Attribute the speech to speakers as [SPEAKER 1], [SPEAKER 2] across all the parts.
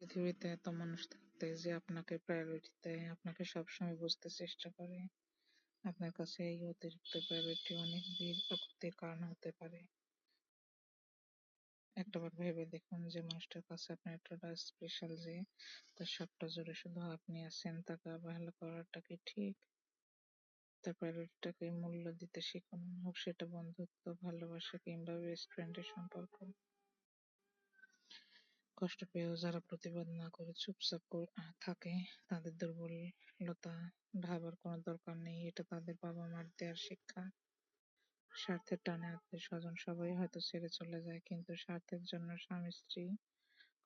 [SPEAKER 1] পৃথিবীতে এত মানুষ থাকতে যে আপনাকে প্রায়োরিটি দেয়, আপনাকে সবসময় বুঝতে চেষ্টা করে, আপনার কাছে এই অতিরিক্ত প্রায়োরিটি অনেক বিরক্তির কারণ হতে পারে। একটাবার ভেবে দেখুন যে মানুষটার কাছে আপনি এতটা স্পেশাল যে তার সবটা জুড়ে শুধু আপনি আছেন। তাকে অবহেলা করাটা কি ঠিক? তার প্রায়োরিটিটাকে মূল্য দিতে শিখুন, হোক সেটা বন্ধুত্ব, ভালোবাসা কিংবা বেস্ট ফ্রেন্ডের সম্পর্ক। কষ্ট পেয়েও যারা প্রতিবাদ না করে চুপচাপ থাকে, তাদের দুর্বলতা ভাবার কোনো দরকার নেই। এটা তাদের বাবা-মার দেয়ার শিক্ষা। স্বার্থের টানে আত্মীয়-স্বজন সবাই হয়তো ছেড়ে চলে যায়, কিন্তু স্বার্থের জন্য স্বামী-স্ত্রী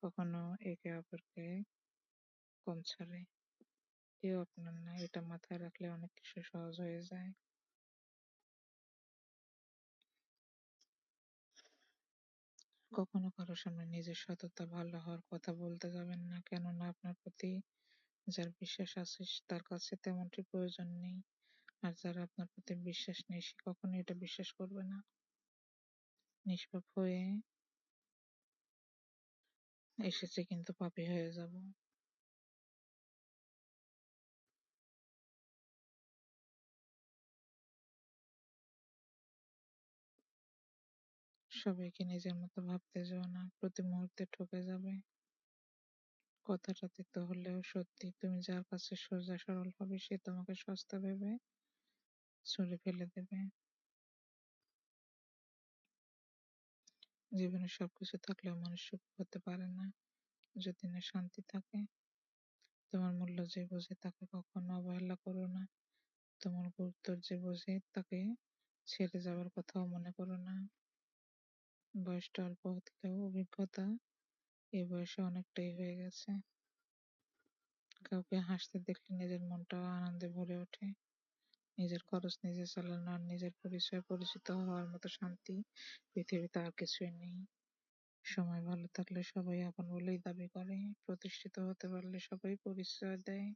[SPEAKER 1] কখনো একে অপরকে কম ছাড়ে। কেউ আপনার না, এটা মাথায় রাখলে অনেক কিছু সহজ হয়ে যায়। কখনো কারো সামনে নিজের সততা, ভালো হওয়ার কথা বলতে যাবেন না, কেননা আপনার প্রতি যার বিশ্বাস আছে তার কাছে তেমনটি প্রয়োজন নেই। আর যার আপনার প্রতি বিশ্বাস নেই সে কখনোই এটা বিশ্বাস করবে না। নিষ্পাপ হয়ে এসেছে কিন্তু পাপী হয়ে যাব। সবাইকে নিজের মতো ভাবতে যেও না, প্রতি মুহূর্তে ঠকে যাবে। কথাটা তিক্ত হলেও সত্যি, তুমি যার কাছে সোজা সরল হবে সে তোমাকে সস্তা ভেবে ছুঁড়ে ফেলে দেবে। জীবনে সবকিছু থাকলেও মানুষ সুখী হতে পারে না যদি না শান্তি থাকে। তোমার মূল্য যে বোঝে তাকে কখনো অবহেলা করো না। তোমার গুরুত্ব যে বোঝে তাকে ছেড়ে যাওয়ার কথাও মনে করো না। বয়সটা অল্প হলেও অভিজ্ঞতা এই বয়সে অনেকটাই হয়ে গেছে। কাউকে হাসতে দেখলে নিজের মনটাও আনন্দে ভরে ওঠে। নিজের খরচ নিজে চালানো আর নিজের পরিচয়ে পরিচিত হওয়ার মতো শান্তি পৃথিবীতে আর কিছুই নেই। সময় ভালো থাকলে সবাই আপন বলেই দাবি করে, প্রতিষ্ঠিত হতে পারলে সবাই পরিচয় দেয়,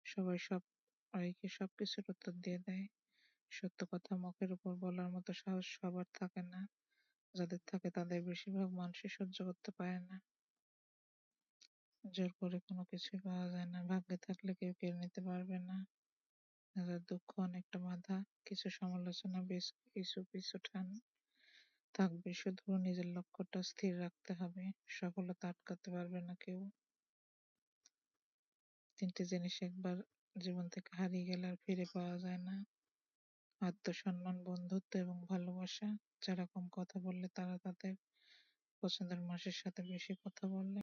[SPEAKER 1] সবাই সবাইকে সবকিছুর উত্তর দিয়ে দেয়। সত্য কথা মুখের উপর বলার মতো সাহস সবার থাকে না, যাদের থাকে তাদের বেশিরভাগ মানুষই সহ্য করতে পারে না। জোর করে কোনো কিছুই পাওয়া যায় না, ভাগ্যে থাকলে কেউ কেড়ে নিতে পারবে না। যার দুঃখ অনেকটা বাধা, কিছু সমালোচনা, বেশ কিছু পিছুটান থাকবে, শুধু নিজের লক্ষ্যটা স্থির রাখতে হবে। সফলতা আটকাতে পারবে না কেউ। তিনটি জিনিস একবার জীবন থেকে হারিয়ে গেলে আর ফিরে পাওয়া যায় না: আত্মসম্মান, বন্ধুত্ব এবং ভালোবাসা। যারা কম কথা বললে তারা তাদের পছন্দের মানুষের সাথে বেশি কথা বলে।